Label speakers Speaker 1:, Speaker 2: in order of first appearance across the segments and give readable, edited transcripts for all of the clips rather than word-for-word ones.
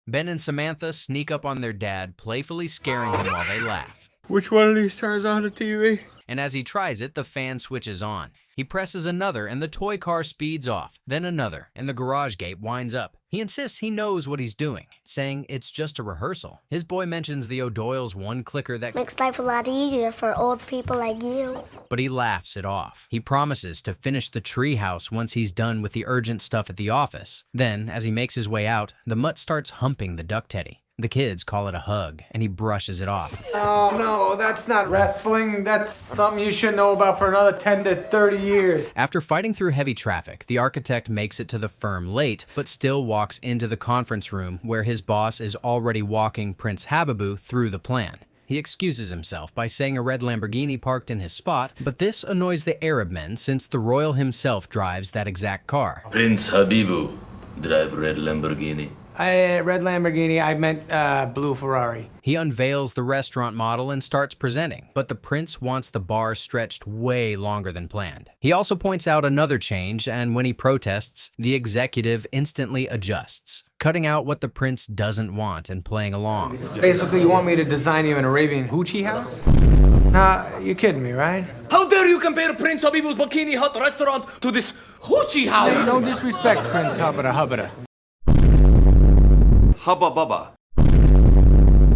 Speaker 1: Ben and Samantha sneak up on their dad, playfully scaring him while they laugh.
Speaker 2: Which one of these turns on the TV?
Speaker 1: And as he tries it, the fan switches on. He presses another and the toy car speeds off, then another, and the garage gate winds up. He insists he knows what he's doing, saying it's just a rehearsal. His boy mentions the O'Doyle's one clicker that
Speaker 3: makes life a lot easier for old people like you.
Speaker 1: But he laughs it off. He promises to finish the treehouse once he's done with the urgent stuff at the office. Then, as he makes his way out, the mutt starts humping the duck teddy. The kids call it a hug, and he brushes it off.
Speaker 2: Oh, no, that's not wrestling. That's something you should know about for another 10 to 30 years.
Speaker 1: After fighting through heavy traffic, the architect makes it to the firm late, but still walks into the conference room where his boss is already walking Prince Habiboo through the plan. He excuses himself by saying a red Lamborghini parked in his spot, but this annoys the Arab men since the royal himself drives that exact car.
Speaker 4: Prince Habiboo drive red Lamborghini.
Speaker 2: Red Lamborghini, I meant blue Ferrari.
Speaker 1: He unveils the restaurant model and starts presenting, but the prince wants the bar stretched way longer than planned. He also points out another change, and when he protests, the executive instantly adjusts, cutting out what the prince doesn't want and playing along.
Speaker 2: Basically, you want me to design you an Arabian hoochie house? Nah, you're kidding me, right?
Speaker 5: How dare you compare Prince Habiboo's Bikini Hut restaurant to this hoochie house?
Speaker 2: No disrespect, Prince Hubbada Hubbada.
Speaker 4: Hubba Bubba.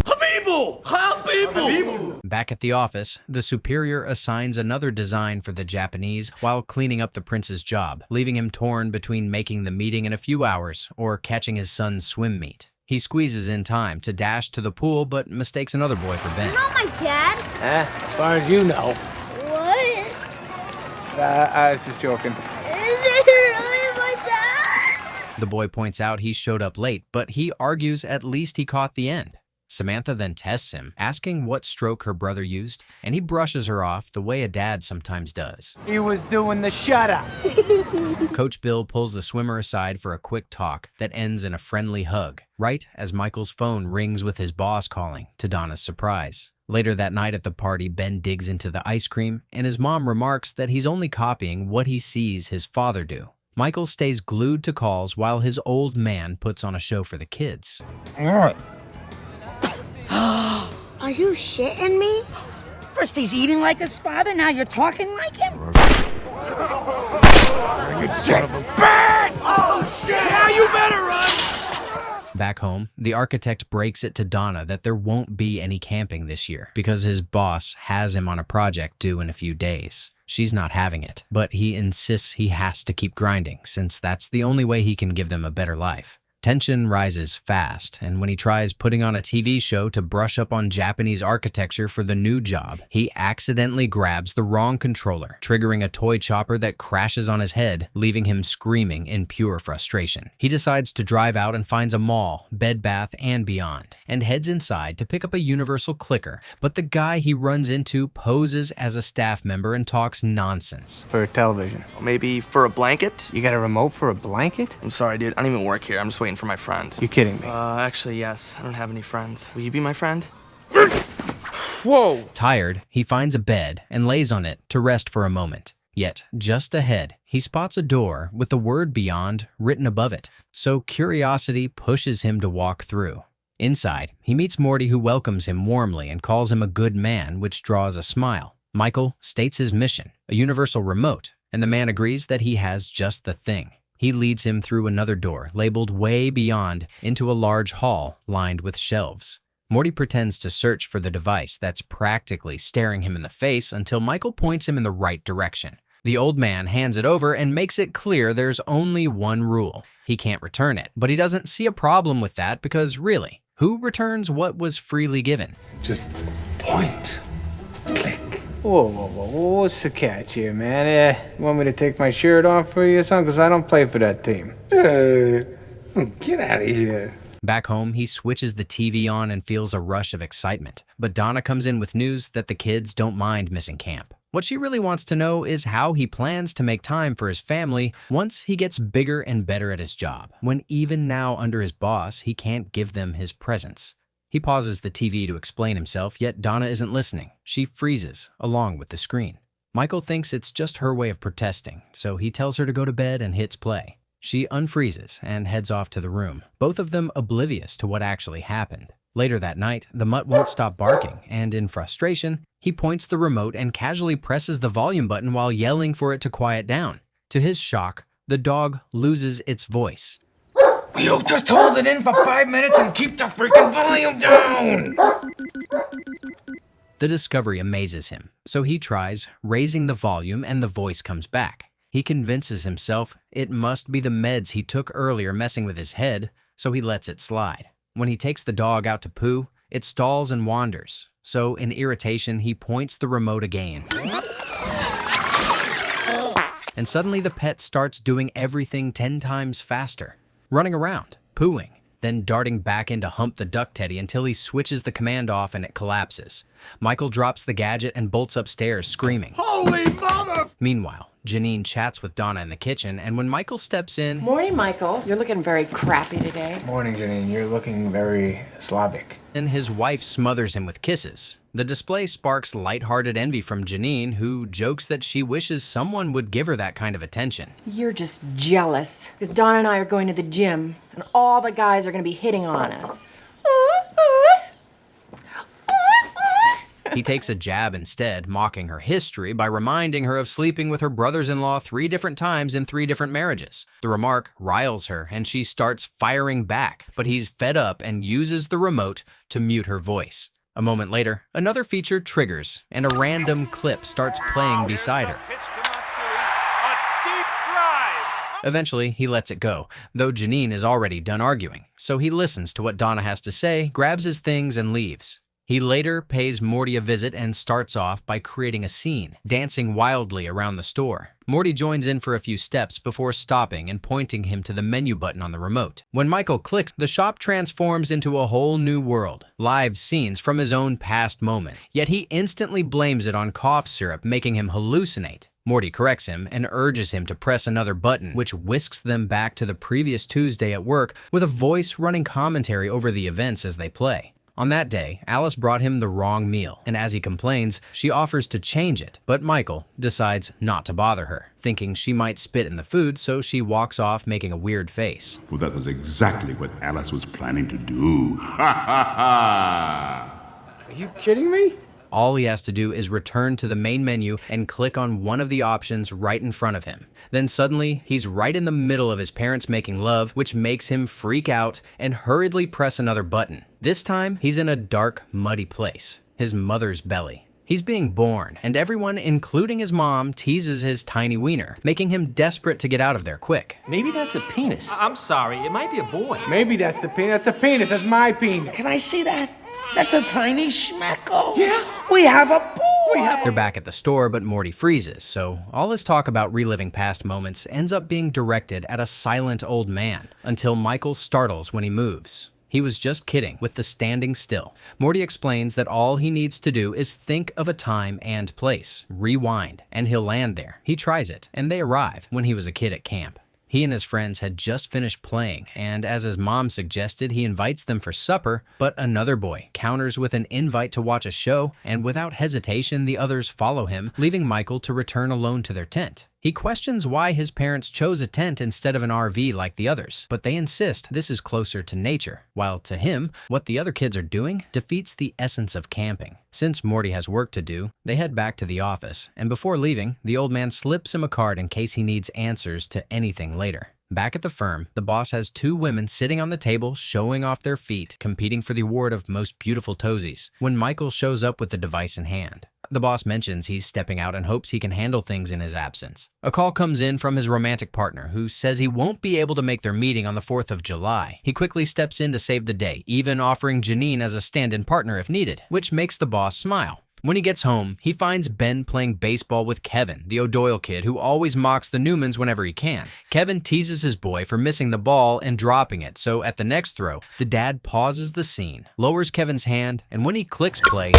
Speaker 5: Habiboo! Habiboo!
Speaker 1: Back at the office, the superior assigns another design for the Japanese while cleaning up the prince's job, leaving him torn between making the meeting in a few hours or catching his son's swim meet. He squeezes in time to dash to the pool, but mistakes another boy for Ben.
Speaker 3: You're not my dad.
Speaker 2: As far as you know.
Speaker 3: What?
Speaker 2: I was just joking.
Speaker 3: Is it really my dad?
Speaker 1: The boy points out he showed up late, but he argues at least he caught the end. Samantha then tests him, asking what stroke her brother used, and he brushes her off the way a dad sometimes does.
Speaker 2: He was doing the shut-up.
Speaker 1: Coach Bill pulls the swimmer aside for a quick talk that ends in a friendly hug, right as Michael's phone rings with his boss calling, to Donna's surprise. Later that night at the party, Ben digs into the ice cream, and his mom remarks that he's only copying what he sees his father do. Michael stays glued to calls while his old man puts on a show for the kids.
Speaker 3: Are you shitting me?
Speaker 6: First he's eating like his father, now you're talking like him?
Speaker 2: You son of a bitch!
Speaker 5: Oh shit! Now you better run!
Speaker 1: Back home, the architect breaks it to Donna that there won't be any camping this year because his boss has him on a project due in a few days. She's not having it, but he insists he has to keep grinding since that's the only way he can give them a better life. Tension rises fast, and when he tries putting on a TV show to brush up on Japanese architecture for the new job, he accidentally grabs the wrong controller, triggering a toy chopper that crashes on his head, leaving him screaming in pure frustration. He decides to drive out and finds a mall, Bed Bath & Beyond, and heads inside to pick up a universal clicker, but the guy he runs into poses as a staff member and talks nonsense.
Speaker 2: For a television.
Speaker 5: Maybe for a blanket?
Speaker 2: You got a remote for a blanket?
Speaker 5: I'm sorry, dude. I don't even work here. I'm just waiting for my friend.
Speaker 2: You're kidding me.
Speaker 5: Actually, yes. I don't have any friends. Will you be my friend?
Speaker 2: Whoa!
Speaker 1: Tired, he finds a bed and lays on it to rest for a moment. Yet, just ahead, he spots a door with the word Beyond written above it, so curiosity pushes him to walk through. Inside, he meets Morty, who welcomes him warmly and calls him a good man, which draws a smile. Michael states his mission, a universal remote, and the man agrees that he has just the thing. He leads him through another door, labeled Way Beyond, into a large hall lined with shelves. Morty pretends to search for the device that's practically staring him in the face until Michael points him in the right direction. The old man hands it over and makes it clear there's only one rule. He can't return it, but he doesn't see a problem with that because, really, who returns what was freely given?
Speaker 7: Just point. Click.
Speaker 2: Whoa, whoa, whoa, what's the catch here, man? You want me to take my shirt off for you or something? Because I don't play for that team.
Speaker 7: Get out of here.
Speaker 1: Back home, he switches the TV on and feels a rush of excitement. But Donna comes in with news that the kids don't mind missing camp. What she really wants to know is how he plans to make time for his family once he gets bigger and better at his job, when even now under his boss, he can't give them his presence. He pauses the TV to explain himself, yet Donna isn't listening. She freezes, along with the screen. Michael thinks it's just her way of protesting, so he tells her to go to bed and hits play. She unfreezes and heads off to the room, both of them oblivious to what actually happened. Later that night, the mutt won't stop barking, and in frustration, he points the remote and casually presses the volume button while yelling for it to quiet down. To his shock, the dog loses its voice.
Speaker 2: Will you just hold it in for 5 minutes and keep the freaking volume down?
Speaker 1: The discovery amazes him, so he tries raising the volume and the voice comes back. He convinces himself it must be the meds he took earlier messing with his head, so he lets it slide. When he takes the dog out to poo, it stalls and wanders, so in irritation he points the remote again. And suddenly the pet starts doing everything 10 times faster, running around, pooing, then darting back in to hump the duck teddy until he switches the command off and it collapses. Michael drops the gadget and bolts upstairs, screaming.
Speaker 5: Holy mother!
Speaker 1: Meanwhile, Janine chats with Donna in the kitchen, and when Michael steps in,
Speaker 8: Morning, Michael. You're looking very crappy today.
Speaker 2: Morning, Janine. You're looking very Slavic.
Speaker 1: and his wife smothers him with kisses. The display sparks lighthearted envy from Janine, who jokes that she wishes someone would give her that kind of attention.
Speaker 8: You're just jealous, because Don and I are going to the gym, and all the guys are going to be hitting on us.
Speaker 1: He takes a jab instead, mocking her history by reminding her of sleeping with her brothers-in-law 3 different times in 3 different marriages. The remark riles her, and she starts firing back, but he's fed up and uses the remote to mute her voice. A moment later, another feature triggers, and a random clip starts playing beside her. Eventually, he lets it go, though Janine is already done arguing, so he listens to what Donna has to say, grabs his things, and leaves. He later pays Morty a visit and starts off by creating a scene, dancing wildly around the store. Morty joins in for a few steps before stopping and pointing him to the menu button on the remote. When Michael clicks, the shop transforms into a whole new world, live scenes from his own past moments. Yet he instantly blames it on cough syrup, making him hallucinate. Morty corrects him and urges him to press another button, which whisks them back to the previous Tuesday at work with a voice running commentary over the events as they play. On that day, Alice brought him the wrong meal, and as he complains, she offers to change it, but Michael decides not to bother her, thinking she might spit in the food, so she walks off making a weird face.
Speaker 9: Well, that was exactly what Alice was planning to do. Ha ha ha!
Speaker 2: Are you kidding me?
Speaker 1: All he has to do is return to the main menu and click on one of the options right in front of him. Then suddenly, he's right in the middle of his parents making love, which makes him freak out and hurriedly press another button. This time, he's in a dark, muddy place, his mother's belly. He's being born, and everyone, including his mom, teases his tiny wiener, making him desperate to get out of there quick.
Speaker 5: Maybe that's a penis. I'm sorry, it might be a boy.
Speaker 2: Maybe that's a penis. That's a penis. That's my penis.
Speaker 6: Can I see that? That's a tiny schmeckle.
Speaker 2: Yeah.
Speaker 6: We have a boy.
Speaker 1: They're back at the store, but Morty freezes, so all his talk about reliving past moments ends up being directed at a silent old man, until Michael startles when he moves. He was just kidding with the standing still. Morty explains that all he needs to do is think of a time and place, rewind, and he'll land there. He tries it, and they arrive when he was a kid at camp. He and his friends had just finished playing, and as his mom suggested, he invites them for supper, but another boy counters with an invite to watch a show, and without hesitation, the others follow him, leaving Michael to return alone to their tent. He questions why his parents chose a tent instead of an RV like the others, but they insist this is closer to nature, while to him, what the other kids are doing defeats the essence of camping. Since Morty has work to do, they head back to the office, and before leaving, the old man slips him a card in case he needs answers to anything later. Back at the firm, the boss has 2 women sitting on the table showing off their feet, competing for the award of most beautiful toesies, when Michael shows up with the device in hand. The boss mentions he's stepping out and hopes he can handle things in his absence. A call comes in from his romantic partner, who says he won't be able to make their meeting on the 4th of July. He quickly steps in to save the day, even offering Janine as a stand-in partner if needed, which makes the boss smile. When he gets home, he finds Ben playing baseball with Kevin, the O'Doyle kid who always mocks the Newmans whenever he can. Kevin teases his boy for missing the ball and dropping it, so at the next throw, the dad pauses the scene, lowers Kevin's hand, and when he clicks play,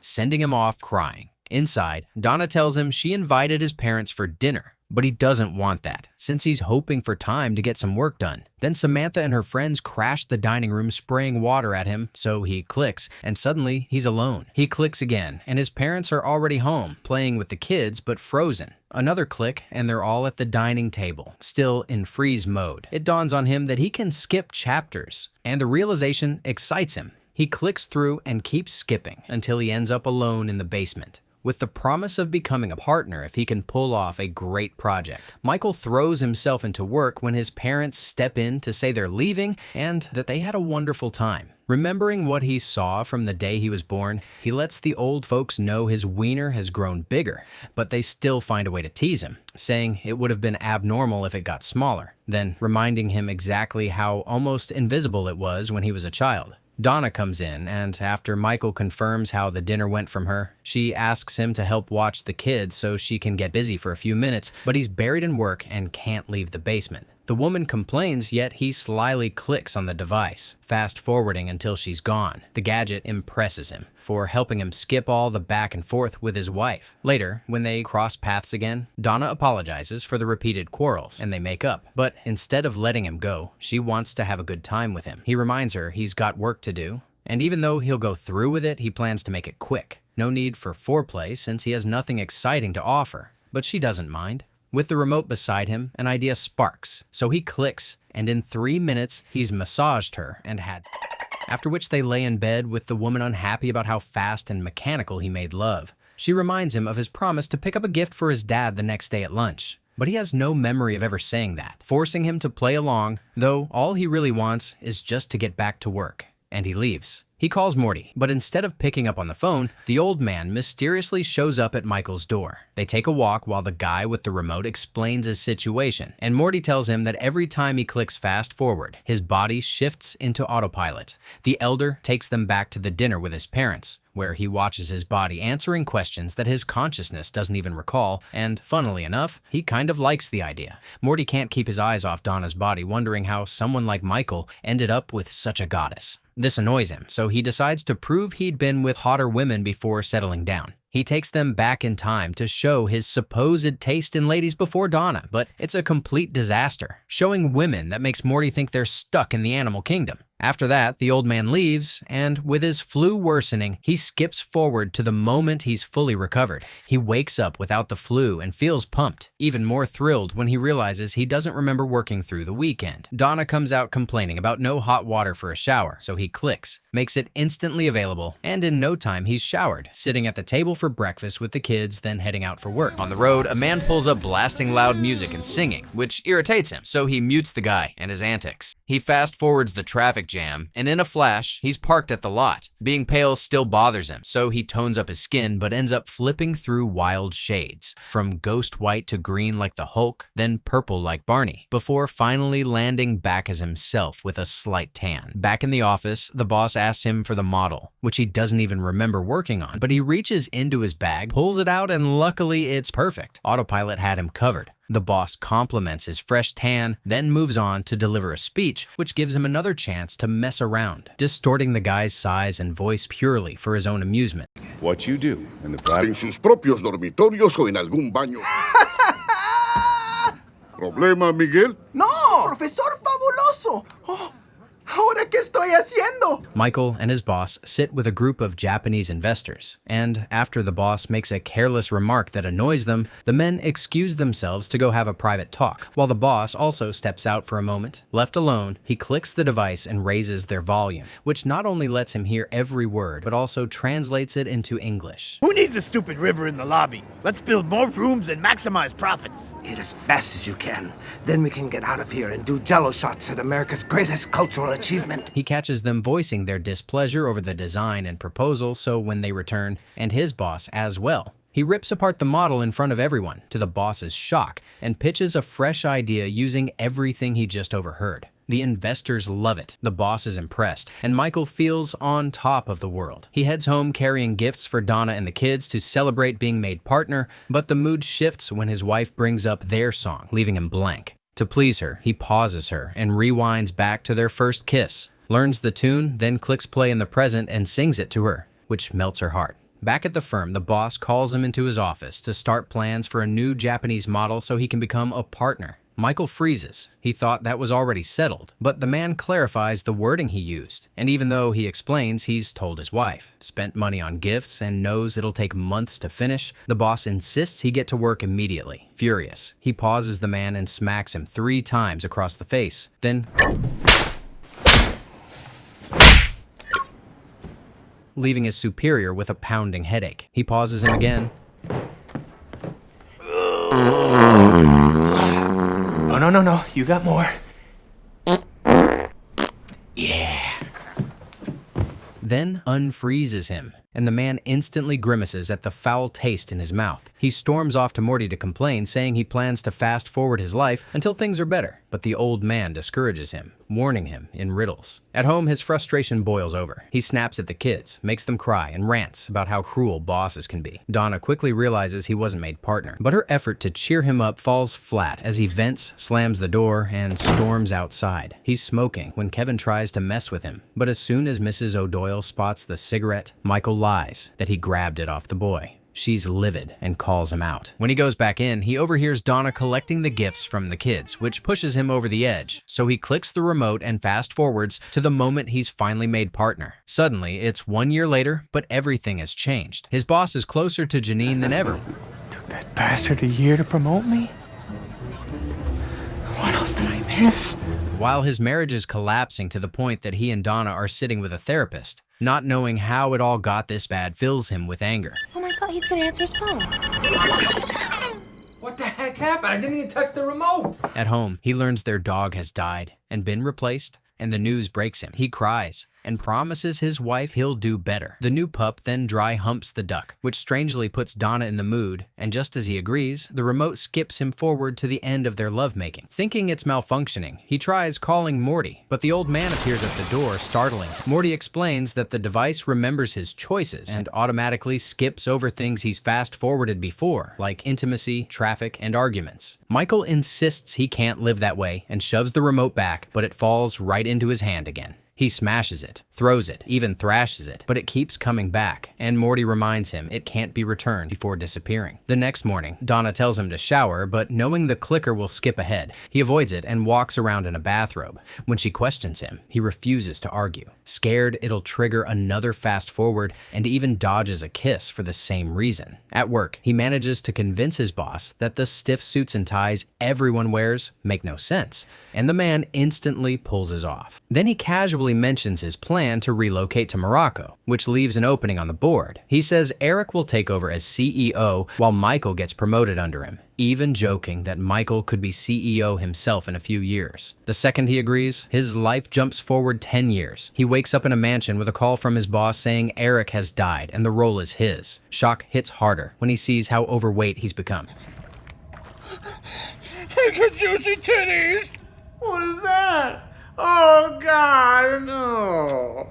Speaker 1: sending him off crying. Inside, Donna tells him she invited his parents for dinner, But he doesn't want that, since he's hoping for time to get some work done. Then Samantha and her friends crash the dining room spraying water at him, so he clicks, and suddenly he's alone. He clicks again, and his parents are already home, playing with the kids but frozen. Another click, and they're all at the dining table, still in freeze mode. It dawns on him that he can skip chapters, and the realization excites him. He clicks through and keeps skipping until he ends up alone in the basement, with the promise of becoming a partner if he can pull off a great project. Michael throws himself into work when his parents step in to say they're leaving and that they had a wonderful time. Remembering what he saw from the day he was born, he lets the old folks know his wiener has grown bigger, but they still find a way to tease him, saying it would have been abnormal if it got smaller, then reminding him exactly how almost invisible it was when he was a child. Donna comes in, and after Michael confirms how the dinner went from her, she asks him to help watch the kids so she can get busy for a few minutes, but he's buried in work and can't leave the basement. The woman complains, yet he slyly clicks on the device, fast-forwarding until she's gone. The gadget impresses him for helping him skip all the back and forth with his wife. Later, when they cross paths again, Donna apologizes for the repeated quarrels, and they make up. But instead of letting him go, she wants to have a good time with him. He reminds her he's got work to do, and even though he'll go through with it, he plans to make it quick. No need for foreplay since he has nothing exciting to offer, but she doesn't mind. With the remote beside him, an idea sparks, so he clicks, and in 3 minutes, he's massaged her and had... After which they lay in bed with the woman unhappy about how fast and mechanical he made love. She reminds him of his promise to pick up a gift for his dad the next day at lunch, but he has no memory of ever saying that, forcing him to play along, though all he really wants is just to get back to work, and he leaves. He calls Morty, but instead of picking up on the phone, the old man mysteriously shows up at Michael's door. They take a walk while the guy with the remote explains his situation, and Morty tells him that every time he clicks fast forward, his body shifts into autopilot. The elder takes them back to the dinner with his parents, where he watches his body answering questions that his consciousness doesn't even recall, and funnily enough, he kind of likes the idea. Morty can't keep his eyes off Donna's body, wondering how someone like Michael ended up with such a goddess. This annoys him, so he decides to prove he'd been with hotter women before settling down. He takes them back in time to show his supposed taste in ladies before Donna, but it's a complete disaster, showing women that makes Morty think they're stuck in the animal kingdom. After that, the old man leaves, and with his flu worsening, he skips forward to the moment he's fully recovered. He wakes up without the flu and feels pumped, even more thrilled when he realizes he doesn't remember working through the weekend. Donna comes out complaining about no hot water for a shower, so he clicks, makes it instantly available, and in no time he's showered, sitting at the table for breakfast with the kids, then heading out for work. On the road, a man pulls up blasting loud music and singing, which irritates him, so he mutes the guy and his antics. He fast forwards the traffic jam, and in a flash, he's parked at the lot. Being pale still bothers him, so he tones up his skin but ends up flipping through wild shades, from ghost white to green like the Hulk, then purple like Barney, before finally landing back as himself with a slight tan. Back in the office, the boss asks him for the model, which he doesn't even remember working on, but he reaches into his bag, pulls it out, and luckily it's perfect. Autopilot had him covered. The boss compliments his fresh tan, then moves on to deliver a speech, which gives him another chance to mess around, distorting the guy's size and voice purely for his own amusement.
Speaker 9: What you do in the private...
Speaker 10: En sus propios dormitorios o en algún baño. ¿Problema, Miguel?
Speaker 11: No, profesor fabuloso. Oh, ¿ahora qué estoy haciendo?
Speaker 1: Michael and his boss sit with a group of Japanese investors, and after the boss makes a careless remark that annoys them, the men excuse themselves to go have a private talk, while the boss also steps out for a moment. Left alone, he clicks the device and raises their volume, which not only lets him hear every word, but also translates it into English.
Speaker 12: Who needs a stupid river in the lobby? Let's build more rooms and maximize profits.
Speaker 11: Eat as fast as you can. Then we can get out of here and do jello shots at America's greatest cultural achievement.
Speaker 1: He catches them voicing their displeasure over the design and proposal, so when they return, and his boss as well, he rips apart the model in front of everyone, to the boss's shock, and pitches a fresh idea using everything he just overheard. The investors love it, the boss is impressed, and Michael feels on top of the world. He heads home carrying gifts for Donna and the kids to celebrate being made partner, but the mood shifts when his wife brings up their song, leaving him blank. To please her, he pauses her and rewinds back to their first kiss, learns the tune, then clicks play in the present and sings it to her, which melts her heart. Back at the firm, the boss calls him into his office to start plans for a new Japanese model so he can become a partner. Michael freezes. He thought that was already settled, but the man clarifies the wording he used. And even though he explains he's told his wife, spent money on gifts, and knows it'll take months to finish, the boss insists he get to work immediately. Furious, he pauses the man and smacks him 3 times across the face. Then, leaving his superior with a pounding headache. He pauses him again.
Speaker 5: Oh, no. You got more.
Speaker 1: Then unfreezes him, and the man instantly grimaces at the foul taste in his mouth. He storms off to Morty to complain, saying he plans to fast forward his life until things are better. But the old man discourages him, warning him in riddles. At home, his frustration boils over. He snaps at the kids, makes them cry, and rants about how cruel bosses can be. Donna quickly realizes he wasn't made partner, but her effort to cheer him up falls flat as he vents, slams the door, and storms outside. He's smoking when Kevin tries to mess with him, but as soon as Mrs. O'Doyle spots the cigarette, Michael lies that he grabbed it off the boy. She's livid and calls him out. When he goes back in, he overhears Donna collecting the gifts from the kids, which pushes him over the edge. So he clicks the remote and fast forwards to the moment he's finally made partner. Suddenly, it's 1 year later, but everything has changed. His boss is closer to Janine than ever.
Speaker 2: Took that bastard a year to promote me? What else did I miss?
Speaker 1: While his marriage is collapsing to the point that he and Donna are sitting with a therapist, not knowing how it all got this bad fills him with anger.
Speaker 3: Oh my god, he's gonna answer his phone.
Speaker 2: What the heck happened? I didn't even touch the remote.
Speaker 1: At home, he learns their dog has died and been replaced, and the news breaks him. He cries and promises his wife he'll do better. The new pup then dry humps the duck, which strangely puts Donna in the mood, and just as he agrees, the remote skips him forward to the end of their lovemaking. Thinking it's malfunctioning, he tries calling Morty, but the old man appears at the door, startling him. Morty explains that the device remembers his choices and automatically skips over things he's fast-forwarded before, like intimacy, traffic, and arguments. Michael insists he can't live that way and shoves the remote back, but it falls right into his hand again. He smashes it, throws it, even thrashes it, but it keeps coming back, and Morty reminds him it can't be returned before disappearing. The next morning, Donna tells him to shower, but knowing the clicker will skip ahead, he avoids it and walks around in a bathrobe. When she questions him, he refuses to argue. Scared it'll trigger another fast forward, and even dodges a kiss for the same reason. At work, he manages to convince his boss that the stiff suits and ties everyone wears make no sense, and the man instantly pulls his off. Then he casually mentions his plan to relocate to Morocco, which leaves an opening on the board. He says Eric will take over as CEO while Michael gets promoted under him, even joking that Michael could be CEO himself in a few years. The second he agrees, his life jumps forward 10 years. He wakes up in a mansion with a call from his boss saying Eric has died and the role is his. Shock hits harder when he sees how overweight he's become.
Speaker 5: It's a juicy titties! What is that? Oh, God, no.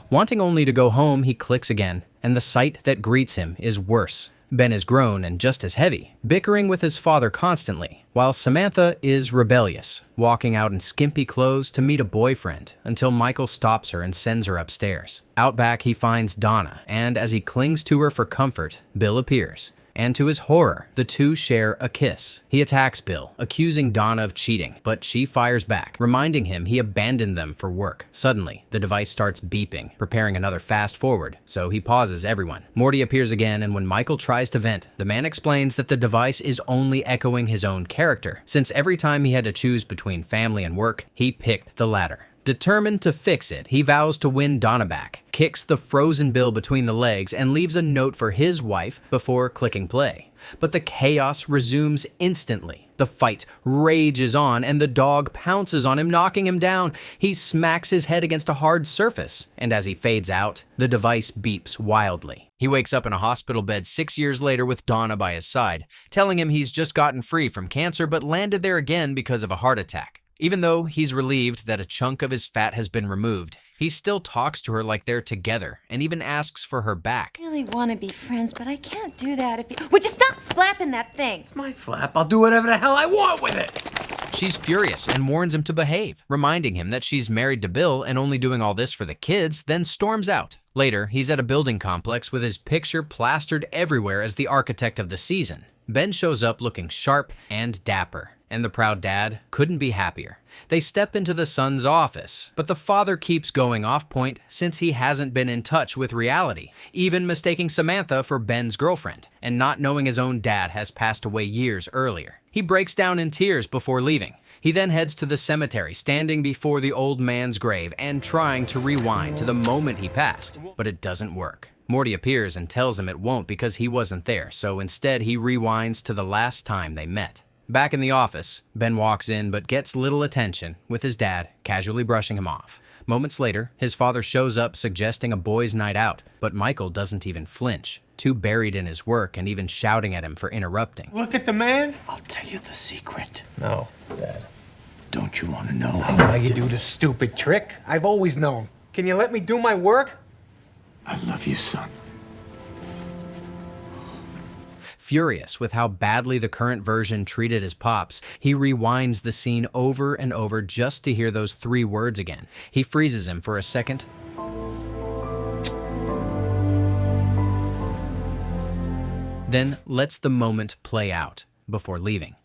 Speaker 1: Wanting only to go home, he clicks again, and the sight that greets him is worse. Ben is grown and just as heavy, bickering with his father constantly, while Samantha is rebellious, walking out in skimpy clothes to meet a boyfriend until Michael stops her and sends her upstairs. Out back, he finds Donna, and as he clings to her for comfort, Bill appears. And to his horror, the two share a kiss. He attacks Bill, accusing Donna of cheating, but she fires back, reminding him he abandoned them for work. Suddenly, the device starts beeping, preparing another fast forward, so he pauses everyone. Morty appears again, and when Michael tries to vent, the man explains that the device is only echoing his own character, since every time he had to choose between family and work, he picked the latter. Determined to fix it, he vows to win Donna back, kicks the frozen Bill between the legs, and leaves a note for his wife before clicking play. But the chaos resumes instantly. The fight rages on, and the dog pounces on him, knocking him down. He smacks his head against a hard surface, and as he fades out, the device beeps wildly. He wakes up in a hospital bed 6 years later with Donna by his side, telling him he's just gotten free from cancer but landed there again because of a heart attack. Even though he's relieved that a chunk of his fat has been removed, he still talks to her like they're together and even asks for her back.
Speaker 3: I really want to be friends, but I can't do that if you... Would you stop flapping that thing?
Speaker 5: It's my flap. I'll do whatever the hell I want with it.
Speaker 1: She's furious and warns him to behave, reminding him that she's married to Bill and only doing all this for the kids, then storms out, Later, he's at a building complex with his picture plastered everywhere as the architect of the season. Ben shows up looking sharp and dapper, and the proud dad couldn't be happier. They step into the son's office, but the father keeps going off point since he hasn't been in touch with reality, even mistaking Samantha for Ben's girlfriend, and not knowing his own dad has passed away years earlier. He breaks down in tears before leaving. He then heads to the cemetery, standing before the old man's grave and trying to rewind to the moment he passed, but it doesn't work. Morty appears and tells him it won't because he wasn't there, so instead he rewinds to the last time they met. Back in the office, Ben walks in but gets little attention, with his dad casually brushing him off. Moments later, his father shows up suggesting a boys' night out, but Michael doesn't even flinch, too buried in his work and even shouting at him for interrupting.
Speaker 2: Look at the man.
Speaker 12: I'll tell you the secret.
Speaker 2: No, Dad.
Speaker 12: Don't you want to know?
Speaker 2: How you do the stupid trick? I've always known. Can you let me do my work?
Speaker 12: I love you, son.
Speaker 1: Furious with how badly the current version treated his pops, he rewinds the scene over and over just to hear those 3 words again. He freezes him for a second, then lets the moment play out before leaving.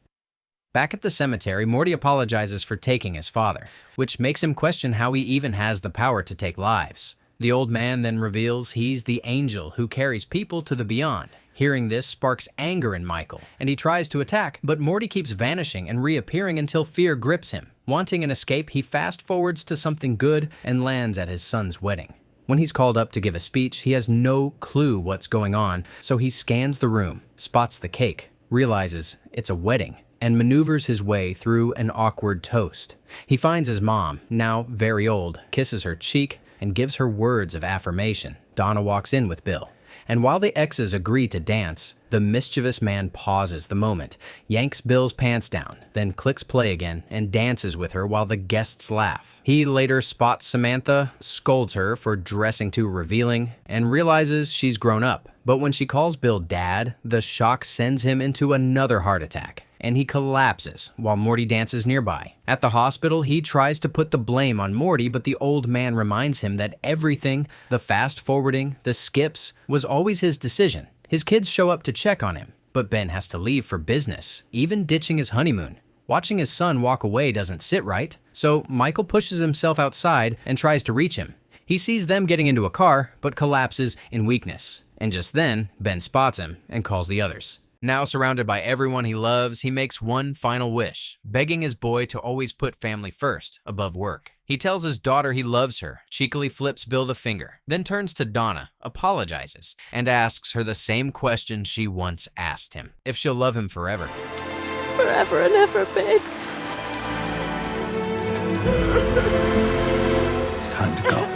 Speaker 1: Back at the cemetery, Morty apologizes for taking his father, which makes him question how he even has the power to take lives. The old man then reveals he's the angel who carries people to the beyond. Hearing this sparks anger in Michael, and he tries to attack, but Morty keeps vanishing and reappearing until fear grips him. Wanting an escape, he fast-forwards to something good and lands at his son's wedding. When he's called up to give a speech, he has no clue what's going on, so he scans the room, spots the cake, realizes it's a wedding, and maneuvers his way through an awkward toast. He finds his mom, now very old, kisses her cheek, and gives her words of affirmation. Donna walks in with Bill. And while the exes agree to dance, the mischievous man pauses the moment, yanks Bill's pants down, then clicks play again and dances with her while the guests laugh. He later spots Samantha, scolds her for dressing too revealing, and realizes she's grown up. But when she calls Bill dad, the shock sends him into another heart attack, and he collapses while Morty dances nearby. At the hospital, he tries to put the blame on Morty, but the old man reminds him that everything, the fast-forwarding, the skips, was always his decision. His kids show up to check on him, but Ben has to leave for business, even ditching his honeymoon. Watching his son walk away doesn't sit right, so Michael pushes himself outside and tries to reach him. He sees them getting into a car, but collapses in weakness. And just then, Ben spots him and calls the others. Now surrounded by everyone he loves, he makes one final wish, begging his boy to always put family first, above work. He tells his daughter he loves her, cheekily flips Bill the finger, then turns to Donna, apologizes, and asks her the same question she once asked him, if she'll love him forever.
Speaker 3: Forever and ever, babe.
Speaker 7: It's time to go.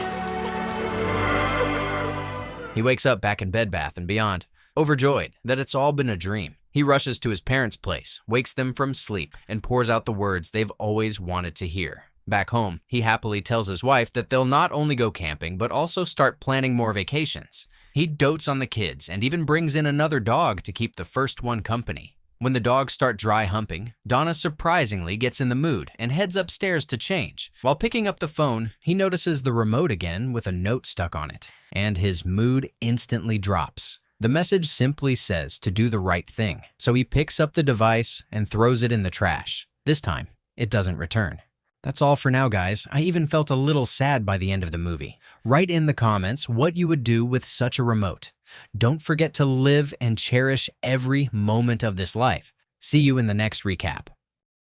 Speaker 1: He wakes up back in Bed Bath & Beyond, overjoyed that it's all been a dream. He rushes to his parents' place, wakes them from sleep, and pours out the words they've always wanted to hear. Back home, he happily tells his wife that they'll not only go camping, but also start planning more vacations. He dotes on the kids and even brings in another dog to keep the first one company. When the dogs start dry humping, Donna surprisingly gets in the mood and heads upstairs to change. While picking up the phone, he notices the remote again with a note stuck on it, and his mood instantly drops. The message simply says to do the right thing, so he picks up the device and throws it in the trash. This time, it doesn't return. That's all for now, guys. I even felt a little sad by the end of the movie. Write in the comments what you would do with such a remote. Don't forget to live and cherish every moment of this life. See you in the next recap.